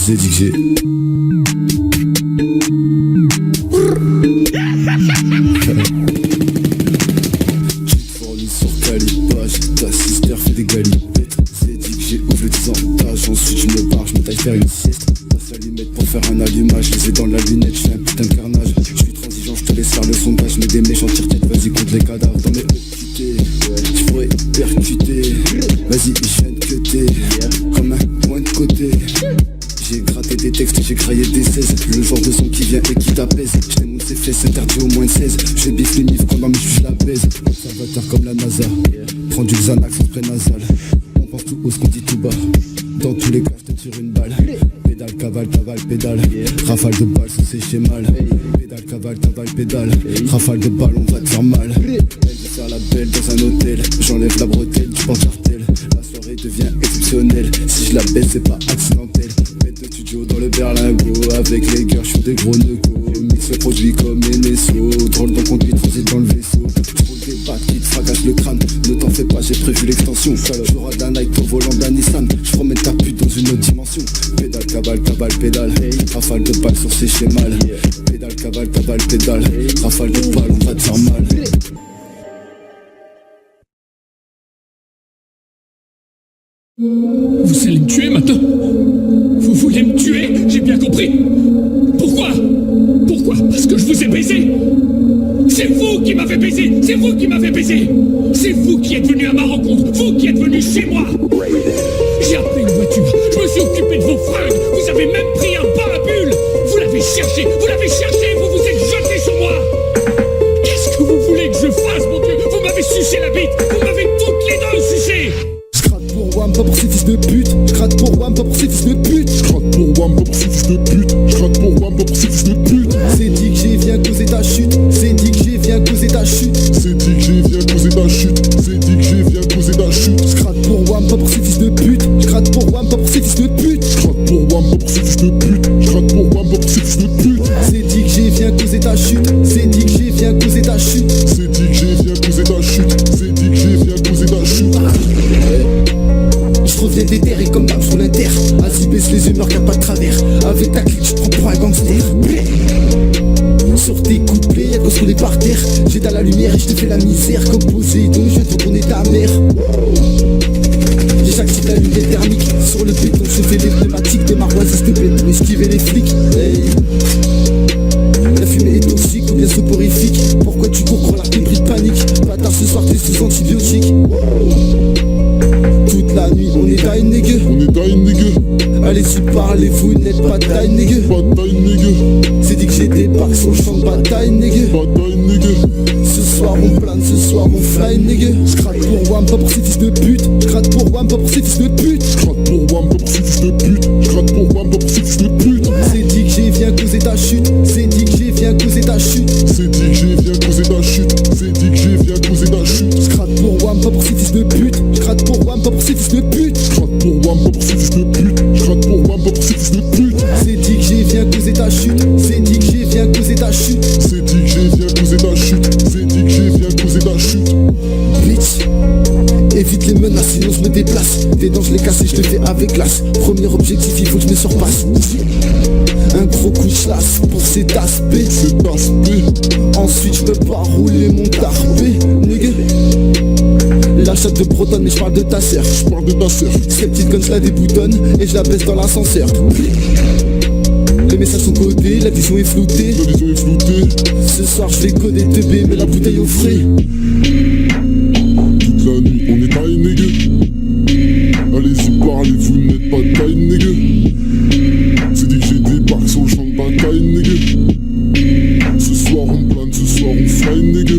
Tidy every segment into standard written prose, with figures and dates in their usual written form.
J'ai dit que j'ai fourni sur calipage, ta sister fait des galipettes. J'ai dit que j'ai ouvert le 10 ans d'âge, ensuite je me barre, je me taille faire une sieste. Passe allumette pour faire un allumage, les yeux dans la lunette, j'fais un putain de carnage. J'suis transigeant, j'te laisse faire le sondage, mets des méchants tire-tête, vas-y compte les cadavres dans mes EQT. J'pourrais percuter, vas-y je viens de cuter, comme un point de côté. J'ai gratté des textes, j'ai craillé des 16. Le genre de son qui vient et qui t'apaise. J't'ai monté ses fesses, interdit au moins de 16. Je biffe les nifs quand dans mes je la baise. Observateur comme la NASA, prends du Xanax en spray nasal. On pense tout haut ce qu'on dit tout bas. Dans tous les cas je te tire une balle. Pédale, cavale, pédale. Rafale de balles, ça c'est mal. Pédale, cavale, pédale. Rafale de balles, on va te faire mal. Elle veut faire la belle dans un hôtel. J'enlève la bretelle, tu penses cartel. La soirée devient exceptionnelle. Si je la baisse c'est pas accidentel. Studio dans le berlingot, avec les gars, j'suis des gros negos. Mix le produit comme NSO, drôle de conduite, transit dans le vaisseau. J'roule des bacs qui te fracassent le crâne. Ne t'en fais pas, j'ai prévu l'extension. J'aurai d'un Nike au volant d'un Nissan. J'promène ta pute dans une autre dimension. Pédale, cavale, pédale. Rafale de balles sur ses schémas. Pédale, cavale, pédale. Rafale de balles, on va te faire mal. Vous allez me tuer maintenant? Vous voulez me tuer? J'ai bien compris. Pourquoi? Pourquoi? Parce que je vous ai baisé. C'est vous qui m'avez baisé. C'est vous qui m'avez baisé. C'est vous qui êtes venu à ma rencontre. Vous qui êtes venu chez moi. J'ai appelé une voiture. Je me suis occupé de vos fringues. Vous avez même pris un parapluie. Vous l'avez cherché. Vous l'avez cherché. Vous vous êtes jeté sur moi. Qu'est-ce que vous voulez que je fasse, mon Dieu? Vous m'avez sucé la bite. Vous m'avez toutes les deux sucé. Pas pour ces fils de pute, j'gratte pour Wam, pas pour ces fils de pute. J'gratte pour Wam, pas pour ces fils de pute. J'gratte pour Wam, pas pour ces fils de pute. C'est dit que j'ai viens causer ta chute. C'est dit que j'ai viens causer ta chute. C'est dit que j'ai viens causer ta chute. C'est dit que j'ai viens causer ta chute. J'gratte pour Wam, pas pour ces fils de pute. J'gratte pour Wam, pas pour ces fils de pute. J'gratte pour Wam, pas pour ces fils de pute. J'gratte pour Wam, pas pour ces fils de pute. C'est dit que j'ai viens causer ta chute. C'est dit que j'ai viens causer ta chute. C'est dit que j'ai viens causer ta chute. C'est dit que j'ai viens causer ta chute. Je reviens déterré comme d'hab sur l'inter. Vas-y baisse les humeurs y'a pas de travers. Avec ta clique je prends pour un gangster. Sur tes couplets y'a qu'on est par terre. J'éteins la lumière et je te fais la misère. Comme Poséidon je vais te retourner ta mère. J'active la lumière thermique. Sur le béton je fais les pneumatiques. Des maroises de bête pour esquiver les flics. Hey. La fumée est toxique ou bien soporifique. Pourquoi tu cours quand la pris de panique? Bâtard ce soir t'es sous antibiotiques. Toute la nuit on est die nigga. On est die nigga. Allez-y parlez vous n'êtes pas die nigga. Pas die nigga. C'est dit que j'ai des packs sur le champ de bataille nigga. Pas die nigga. Ce soir on plane, ce soir on fly nigga. J'gratte pour Wam, pas pour ces fils de pute. J'gratte pour Wam, pas pour ces fils de pute. J'gratte pour Wam, pas pour ces fils de pute. J'gratte pour Wam, pas pour ces fils de pute. C'est dit que j'ai viens causer ta chute. C'est dit que j'ai viens causer ta chute. C'est dit que j'ai viens causer ta chute. C'est dit que j'ai viens causer ta chute. J'gratte pour Wam, pas pour ces fils de pute. J'gratte pour Wam, pas pour ces fils de pute. J'gratte pour Wam, pas pour ces fils de pute. J'gratte pour Wam, pas pour ces fils de pute. C'est dit que j'ai viens causer ta chute. C'est dit que j'ai viens causer ta chute. C'est dit que j'ai viens causer ta chute. C'est dit que j'ai viens causer ta chute. Bitch, évite les menaces sinon je me déplace. Tes dents je les casse et je le fais avec glace. Premier objectif il faut que je me surpasse. Un gros coup de chasse pour cet aspect. Cet aspect. Ensuite je peux pas rouler mon tarpé nigga. La chatte de Bretonne mais je parle de ta sœur. Je parle de ta sœur. Cette petite conne je la déboutonne et je la baisse dans l'ascenseur. Les messages sont codés, la vision est floutée. La vision est floutée. Ce soir je vais coder teubé mais la bouteille au frais. Toute la nuit on est die nigga. Allez-y parlez vous n'êtes pas die nigga. C'est dit que j'ai des barques sur le champ de bataille nigga. Ce soir on plane, ce soir on fly nigga.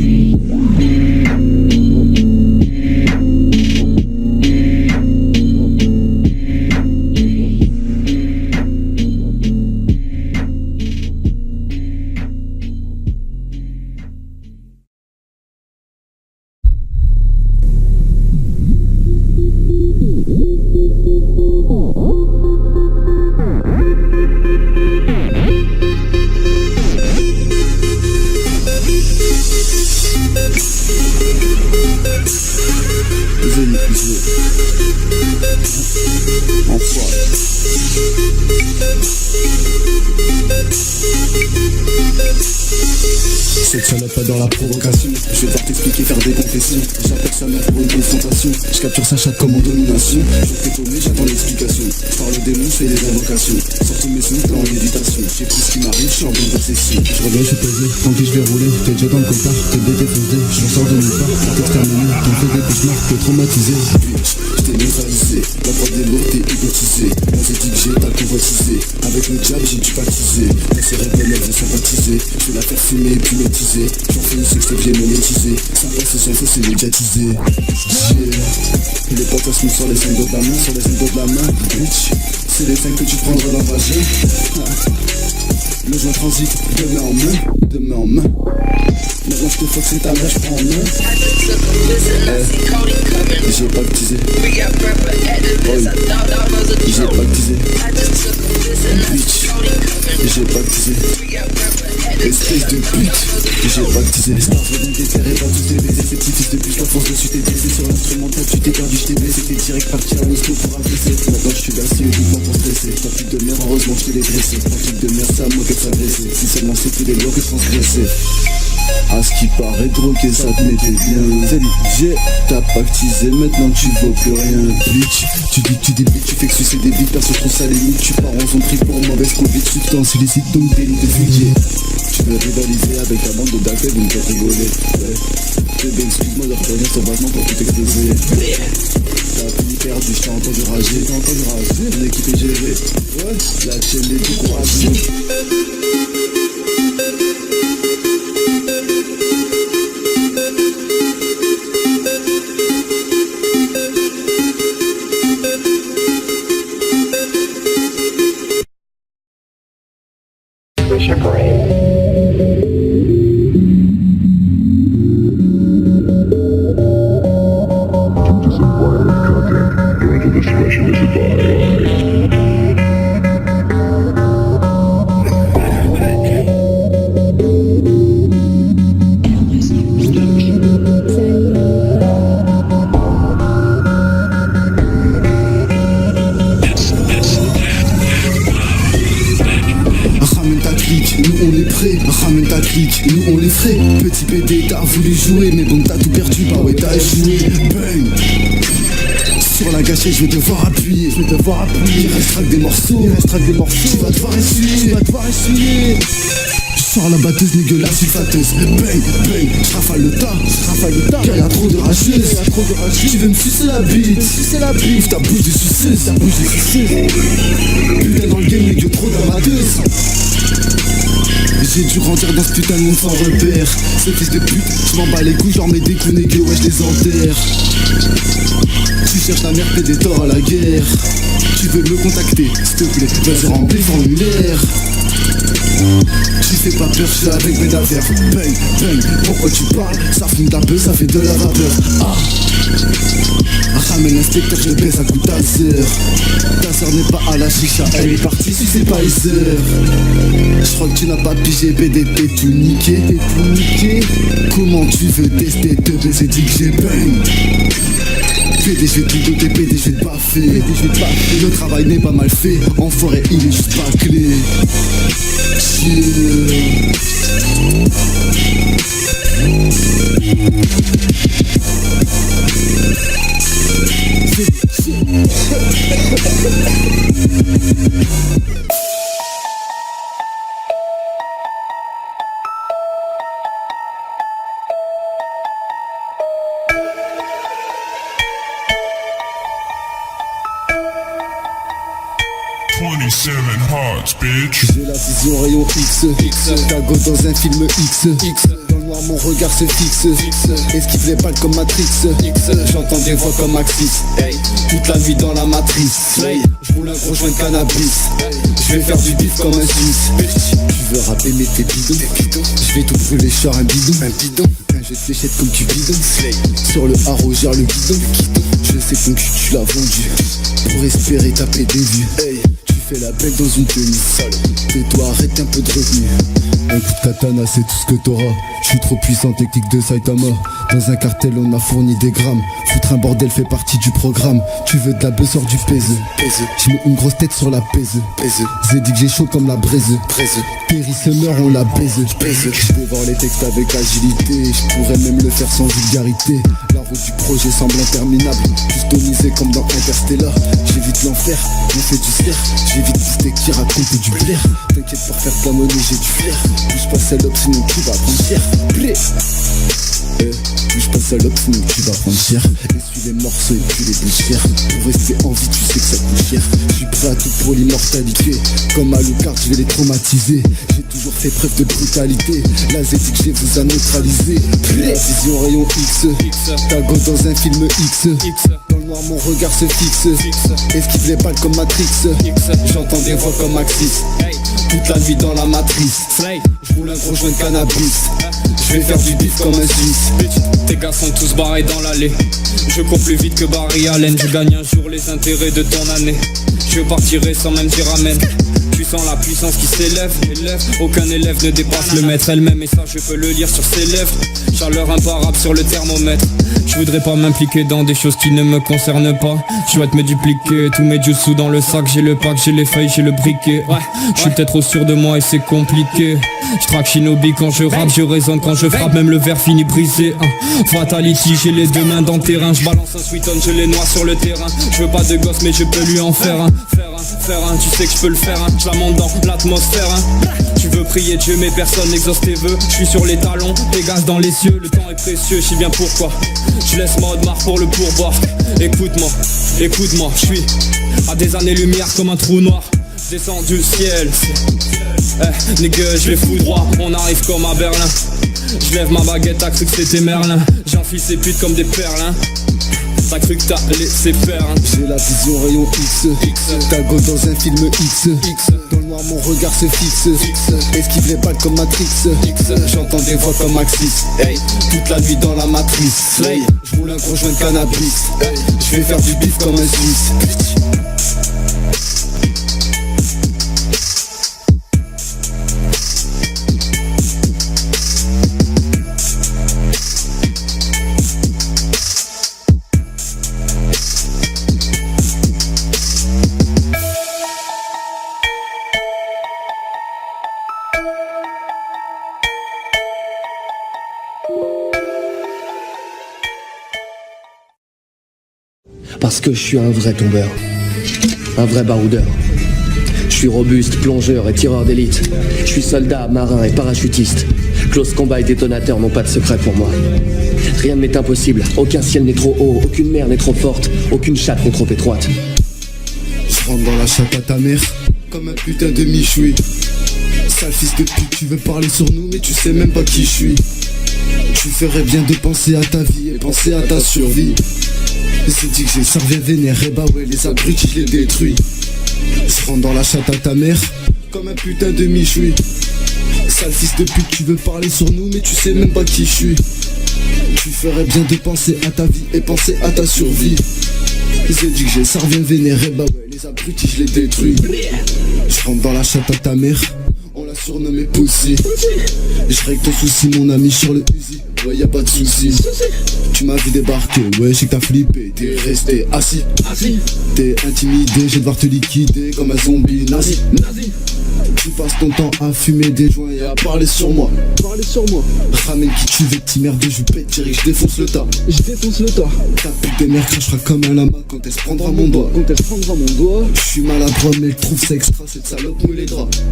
Enfoiré. Cette salope pas dans la provocation. Je vais devoir t'expliquer, faire des confessions. J'appelle sa mère pour une confrontation. Je capture sa chatte comme en domination. Je fais tomber, j'attends l'explication. Je parle au démon, je fais des invocations. Sorte mes sons, t'es en méditation. J'ai pris ce qui m'arrive, je suis en bonne possession. Je reviens, je suis posé, tranquille, je vais rouler. T'es déjà dans le cotard, t'es bête, foncé. Je sors de nulle part, pour t'exterminer. T'en fais des cauchemars, t'es traumatisé. Je t'ai neutralisé, la prod est lourde, t'es hypnotisé. On s'est dit que j'ai t'as convoitisé. Avec le diable, j'ai dû baptiser. Ta cérébrale, elle veut sympathiser. Je vais la faire fumer et puis lotiser. J'en fais une sextape, j'ai monétisé. Sympa, c'est sans faux, c'est médiatisé. Et les potes sont sur les 5 doigts de la main, sur les 5 doigts de la main. Bitch, c'est les 5 que tu prendras dans ta vagin. Le joint transite de main en main, de main en main. Maintenant je te fuck, c'est ta mère, je prends en main. J'ai baptisé. J'ai baptisé. Bitch, j'ai baptisé. Espèce de pute, j'ai baptisé. Les stars veulent déterrer, pas tous les baisers. Ces petits fils de pute, la force dessus t'es blessé. Sur l'instrumental, tu t'es perdu, je t'ai blessé. T'es direct parti à l'hosto pour agresser. Maintenant je suis assis uniquement pour stresser. Ta pute de merde, heureusement je t'ai les dressé. Ta pute de merde, c'est à moi qu'elle s'adressait. Si seulement c'était les lois que je transgressais. À ce qui paraît, droguer ça te mettait bien. Salut, j'ai t'as baptisé, maintenant tu vaux plus rien. Bitch, tu dis que tu débites, tu fais que sucer des bites. Perso, je trouve ça limite, tu pars en zone pris pour mauvaise Covid. Substance illicite, donc délit de fugier. Tu veux rivaliser avec la bande de David, donc t'as rigolé. Ouais, bébé, excuse-moi de revenir sauvageement pour tout exploser. T'as fini perdu, je t'ai entendu rager. T'as entendu rager, mon équipe est gérée. Ouais, la chaîne est du courageux. Your brain. Due to some violent content, parental discretion is advised. Nous on est prêts, ramène ta clique, nous on les ferait. Petit PD t'as voulu jouer, mais bon t'as tout perdu, bah ouais t'as échoué. Bang. Sur la gâchette je vais devoir appuyer, Il restera que des morceaux, Tu vas devoir essuyer, Je sors la batteuse, nigga la sulfateuse. Bang, bang, j'rafale le tas, car y'a trop de rageuses. Tu veux me sucer la bite, Ouvre ta bouche de suceuse, Putain dans le game, nigga trop d'amateuses. J'ai dû grandir dans ce putain de monde sans repère. Ces fils de pute, je m'en bats les couilles, j'en mets des coups négués, ouais je les enterre. Tu cherches la merde, t'es des torts à la guerre. Tu veux me contacter, s'il te plaît, vas-y remplis le formulaire. Tu fais pas peur, je suis avec mes affaires. Bang, bang, pourquoi tu parles? Ça fume ta peu, ça fait de la vapeur. Ah, ramène l'inspecteur, je le baisse à coup ta sœur. Ta sœur n'est pas à la chicha, elle est partie si c'est pas les heures. Je crois que tu n'as pas pigé, BDP tout niqué. Comment tu veux tester, te baiser, dis que j'ai bang. PD, je vais tout doter, PD, je vais te baffer. Le travail n'est pas mal fait, enfoiré, il est juste bâclé. J'ai la vision rayon X, Cago dans un film X. Dans le noir mon regard se fixe. Esquive les balles comme Matrix. J'entends des voix comme Axis. Toute la nuit dans la matrice. Je roule un gros joint de cannabis. Je vais faire du bif comme un Suisse. Tu veux rapper mais t'es bidon. Je vais tout brûler, genre un bidon. Un jeu de fléchette comme tu bidon. Sur le haro gère le guidon. Je sais ton cul tu l'as vendu pour espérer taper des vues. Fais la belle dans une tenue. Tais-toi, arrête un peu de revenu. Un coup de katana c'est tout ce que t'auras. Je suis trop puissant, technique de Saitama. Dans un cartel on a fourni des grammes. être un bordel fait partie du programme. Tu veux de la buzz, sors du pèse. Je mets une grosse tête sur la pèse. J'ai dit que j'ai chaud comme la braise. Perry Summer, on la baise. Je peux voir les textes avec agilité. Je pourrais même le faire sans vulgarité. La route du projet semble interminable. Customisé comme dans Interstellar. J'évite l'enfer, on fait du cerf. J'évite tout qui raconte du blaire. T'inquiète, pour faire de la monnaie, j'ai du flair. Bouge pas salope, sinon tu vas prendre cher. Bouge pas salope, sinon tu vas prendre cher. Essuie les morceaux et puis les poussières. Pour rester en vie, tu sais que ça coûte cher. Je suis prêt à tout pour l'immortalité. Comme Alucard, je vais les traumatiser. J'ai toujours fait preuve de brutalité. La ZXG vous a neutralisé. La vision rayon X. Tago dans un film X. Dans le noir, mon regard se fixe. Esquive les balles comme Matrix. J'entends des voix comme Axis. Toute la nuit dans la matrice. Je roule un gros joint de cannabis. Je vais faire du bif comme un Suisse. Tes gars sont tous barrés dans l'allée. Je cours plus vite que Barry Allen. Je gagne un jour les intérêts de ton année. Je partirai sans même dire amen. Tu sens la puissance qui s'élève. Aucun élève ne dépasse le maître elle-même. Et ça je peux le lire sur ses lèvres. Chaleur imparable sur le thermomètre. Je voudrais pas m'impliquer dans des choses qui ne me concernent pas. Je souhaite me dupliquer tous mes jutsu dans le sac. J'ai le pack, j'ai les feuilles, j'ai le briquet. Je suis peut-être trop sûr de moi et c'est compliqué. Je traque Shinobi quand je rappe, je résonne quand je frappe. Même le verre finit brisé. Fatality, j'ai les deux mains dans le terrain. Je balance un sweet on, je les noie sur le terrain. Je veux pas de gosse mais je peux lui en faire un. Tu sais que je peux le faire, je la monte dans l'atmosphère. Tu veux prier Dieu mais personne n'exauce tes vœux. Je suis sur les talons, Pégase dans les cieux. Le temps est précieux, je sais bien pourquoi. Je laisse ma Audemars pour le pourboire. Écoute-moi, je suis à des années-lumière comme un trou noir. Descends du ciel. Nigga, je les fous droit. On arrive comme à Berlin. Je lève ma baguette, t'as cru que c'était Merlin. J'enfile ces putes comme des perles, hein. T'as cru que t'as laissé faire, hein. J'ai la vision rayon X. Tago dans un film X. Dans le noir mon regard se fixe. Esquive les balles comme Matrix. J'entends des voix comme Axis. Toute la nuit dans la matrice. Je roule un gros joint de cannabis. Je vais faire du bif comme un Suisse. Parce que je suis un vrai tombeur, un vrai baroudeur. Je suis robuste, plongeur et tireur d'élite. Je suis soldat, marin et parachutiste. Close combat et détonateur n'ont pas de secret pour moi. Rien ne m'est impossible, aucun ciel n'est trop haut, aucune mer n'est trop forte, aucune chatte n'est trop étroite. Je rentre dans la chatte à ta mère, comme un putain de michoui. Sale fils de pute, tu veux parler sur nous mais tu sais même pas qui je suis. Tu ferais bien de penser à ta vie et penser à ta survie. C'est dit que j'ai servi vénère, et bah ouais les abrutis je les détruis. Je rentre dans la chatte à ta mère, comme un putain de michoui. Sale fils de pute, tu veux parler sur nous mais tu sais même pas qui je suis. Tu ferais bien de penser à ta vie et penser à ta survie. C'est dit que j'ai servi vénère, et bah ouais les abrutis je les détruis. Je rentre dans la chatte à ta mère, on l'a surnommé Pussy. Je règle ton souci mon ami sur le Uzi. Ouais y'a pas de soucis. Tu m'as vu débarquer, ouais je sais que t'as flippé. T'es resté assis. T'es intimidé, je vais devoir te liquider comme un zombie nazi. Tu passes ton temps à fumer des joints et à parler sur moi. Ramène qui tu veux, petit merde, je pète, Thierry, je défonce le tas. Ta pute des mères crachera comme un lama quand elle se prendra mon doigt. Je suis maladroit mais elle trouve ça extra, cette salope me les draps.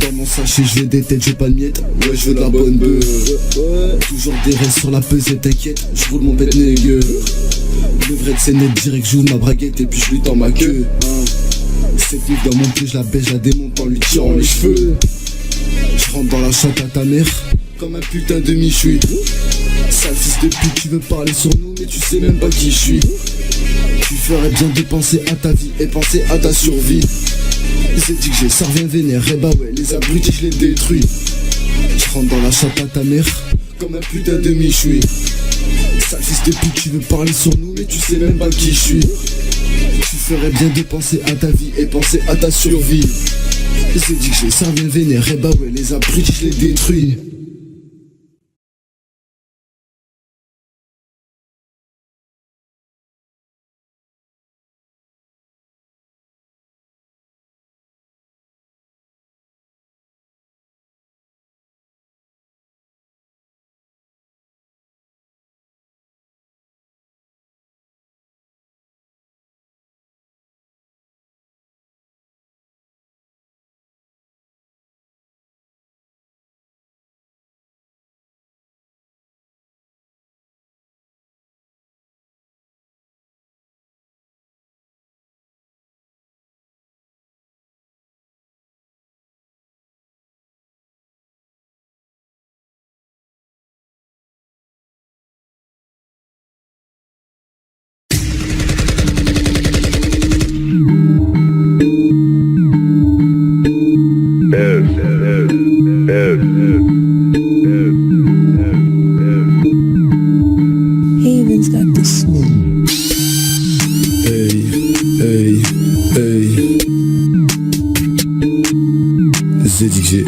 Dans mon sachet je veux des têtes, je veux pas de miettes. Ouais je veux de la bonne bœuf. Toujours des restes sur la pesée, t'inquiète, je roule mon bête négueux. Le vrai de c'est net, direct j'ouvre ma braguette et puis je lui tends ma queue. Cette nuit dans mon pied, je la baisse, je la démonte en lui tirant les cheveux. Je rentre dans la chatte à ta mère, comme un putain de michoui. Sale fils de pute, tu veux parler sur nous mais tu sais même pas qui je suis. Tu ferais bien de penser à ta vie et penser à ta survie. C'est dit que j'ai servi un vénère, et bah ouais les abrutis je les détruis. Je rentre dans la chatte à ta mère, comme un putain de michoui. Sale fils de pute, tu veux parler sur nous mais tu sais même pas qui je suis. Tu ferais bien de penser à ta vie et penser à ta survie. C'est dit que j'ai servi un vénère, et bah ouais les abrutis je les détruis. Hey, hey, hey. ZDG.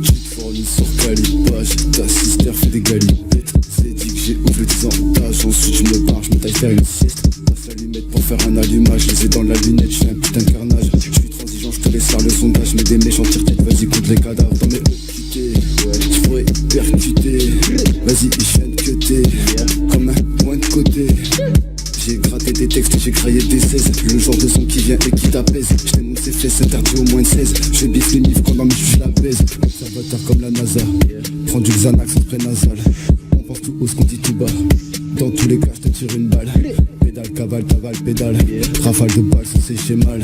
Tu te fournis sur calipage, ta sister fait des galipettes. ZDG ouvre le 10 ans d'âge, ensuite je me barre, je me taille faire une sieste. Passe l'allumette pour faire un allumage, les ai dans la lunette, je suis un putain de carnage. Je suis transigeant, je te laisse faire le sondage, mets des méchants tire-tête, vas-y compte les cadavres dans mes OQT. Ouais, je pourrais percuter, vas-y je viens de cuter, comme un point de côté. J'ai gratté des textes, j'ai craillé des 16. Le genre de son qui vient et qui t'apaise. Je démonte ses fesses, interdit au moins de 16. Je biffe les mifs quand dans mes je la baise. Observateur comme la NASA, prends du Xanax en pré-nasal. On pense tout haut, ce qu'on dit tout bas. Dans tous les cas, je te tire une balle. Pédale, cavale, pédale. Rafale de balles, sans sécher mal.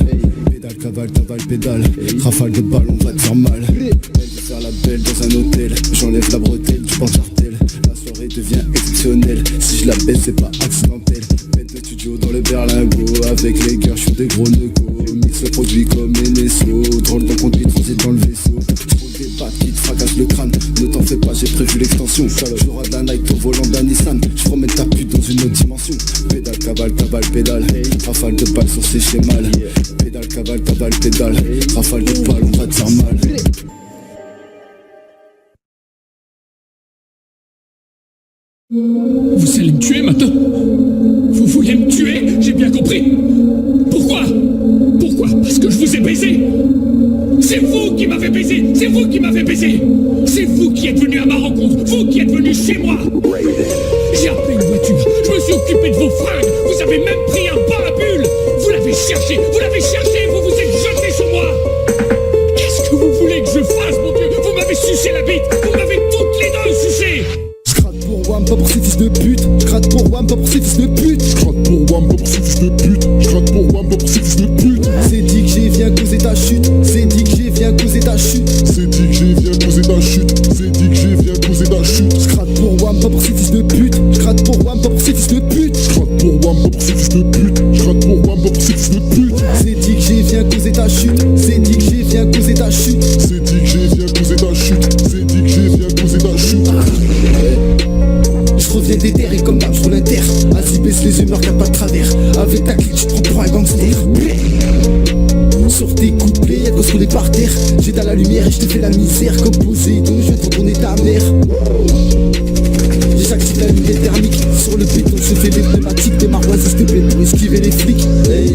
Pédale, cavale, pédale. Rafale de balles, on va te faire mal. Elle veut faire la belle dans un hôtel. J'enlève la bretelle, du porte-chartel. La soirée devient exceptionnelle. Si je la baisse, c'est pas accidentel. De studio dans le berlingot. Avec les gars, j'suis des gros negos. Mix le produit comme NSO. Drôle de conduite, transit dans le vaisseau. J'roule des battes qui te fracassent le crâne. Ne t'en fais pas, j'ai prévu l'extension. J'aurai de la Nike au volant d'un Nissan. J'promène ta pute dans une autre dimension. Pédale, cavale, pédale. Rafale de balles sans sécher mal. Pédale, cavale, pédale. Rafale de balles, on va te faire mal. Vous allez me tuer maintenant? Vous voulez me tuer? J'ai bien compris. Pourquoi? Pourquoi? Parce que je vous ai baisé. C'est vous qui m'avez baisé. C'est vous qui m'avez baisé. C'est vous qui êtes venu à ma rencontre. Vous qui êtes venu chez moi. J'ai appelé une voiture. Je me suis occupé de vos fringues. Vous avez même pris un bain à bulles. Vous l'avez cherché. Vous l'avez cherché. Vous vous êtes jeté sur moi. Qu'est-ce que vous voulez que je fasse, mon Dieu? Vous m'avez sucé la bite. Vous m'avez toutes les deux sucé. Pas pour ces fils de pute, je gratte pour Wam, pas pour ces fils de pute. Je gratte pour Wam, pas pour ces fils de pute. Je gratte pour Wam, pas pour ces fils de pute. C'est dit que j'ai viens causer ta chute. C'est dit que j'ai viens causer ta chute. C'est dit que j'ai viens causer ta chute. C'est dit que j'ai viens causer ta chute. Je gratte pour Wam, pas pour ces fils de pute. Je gratte pour Wam, pas pour ces fils de pute. Je gratte pour Wam, pas pour ces fils de pute. Je gratte pour Wam, pas pour ces fils de pute. C'est dit que j'ai viens causer ta chute. C'est dit que j'ai viens causer ta chute. C'est dit que j'ai viens causer ta chute. C'est dit que j'ai viens causer ta chute. Je reviens des terres et comme d'hab je roule un terre. Vas-y baisse les humeurs y'a pas de travers. Avec ta clique tu te prends pour un gangster. Sur tes couplets y'a qu'à se rouler par terre. J'éteins la lumière et je te fais la misère. Comme Poséidon je vais te retourner ta mère. J'active la lumière thermique. Sur le béton je fais les pneumatiques. Des maroises s'il te plaît pour esquiver les flics. Hey.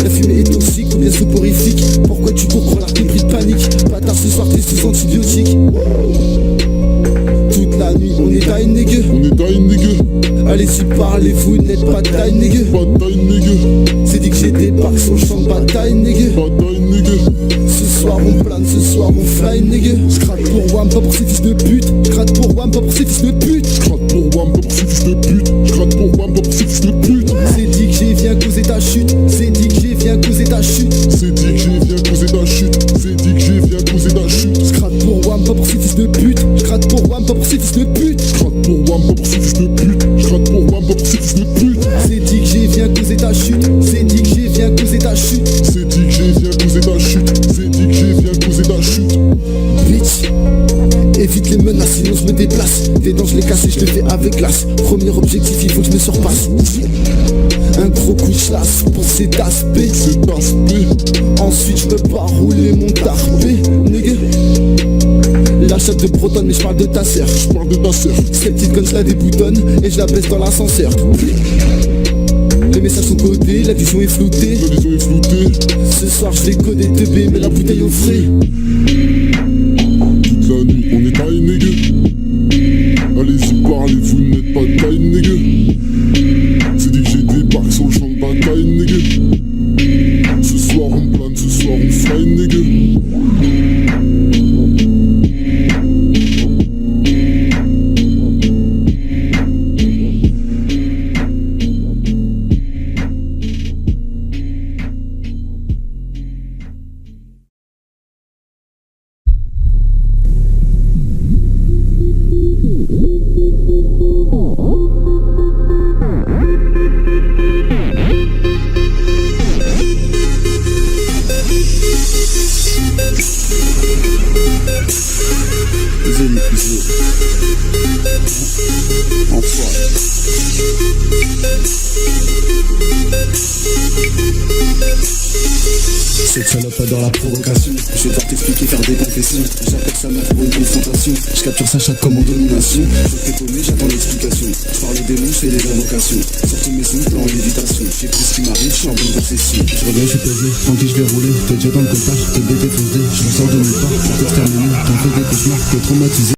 La fumée est toxique ou bien soporifique. Pourquoi tu cours pour l'arc pris de panique? Bâtard ce soir t'es sous antibiotiques. Toute la nuit on est taille nigga. On est taille nigga. Allez-y parlez vous n'êtes pas taille nigga. Pas taille nigga. C'est dit que j'ai débarqué sur le champ de bataille nigga. Pas taille nigga. Ce soir on plane, ce soir on fly nigga. Je gratte pour Wam, pas pour ces fils de pute. Je gratte pour Wam, pas pour ces fils de pute. Je gratte pour Wam, pas pour ces fils de pute. Je gratte pour Wam, pas pour ces fils de pute. C'est dit que j'ai viens causer ta chute. C'est dit que j'ai viens causer ta chute. C'est dit que j'ai viens causer ta chute. C'est dit que j'ai viens causer ta chute. Je gratte pour Wam, pas pour ces fils de pute. Je gratte pour Wam, pas pour ces fils de pute. Je gratte pour Wam, pas pour ces fils de pute. Je gratte pour Wam, pas pour ces fils de pute. C'est dit que j'ai viens causer ta chute. C'est dit que j'ai viens causer ta chute. C'est dit que j'ai viens causer ta chute. C'est dit que j'ai viens causer ta chute. Bitch, évite les menaces sinon je me déplace. Tes dents je les casse et je les fais avec glace. Premier objectif il faut que je me surpasse. Un gros coup de chasse pour cet aspect. C'est aspect. Ensuite je peux pas rouler mon tarpé nigga. La chatte de bretonne mais je parle de ta sœur. Je parle de ta sœur. Cette petite conne je la déboutonne et je la baisse dans l'ascenseur. Les messages sont codés, la vision est floutée. La vision est floutée. Ce soir je vais coder 2B mais la bouteille au frais. Toute la nuit on est taille nigga. Allez-y parlez vous n'êtes pas taille nigga. C'est dit que j'ai débarqué sur le champ de bataille nigga. Ce soir on plane, ce soir on fly nigga. Zélie, enfoiré. Cette salope adore la provocation. Je vais devoir t'expliquer, faire des confessions. J'appelle sa mère pour une confrontation. Je capture sa chatte comme en domination. Je t'ai paumé, j'attends l'explication. Je parle aux démons, je fais des invocations. Surtout mes sons, en lévitation. J'ai pris ce qui m'arrive, je suis en bonne possession. Je reviens, je suis posé, tranquille, je vais rouler. T'es déjà dans le coltard, t'es bêté, fonce dé. Je ressors de nulle part pour t'exterminer. T'en fais des cauchemars, t'es traumatisé.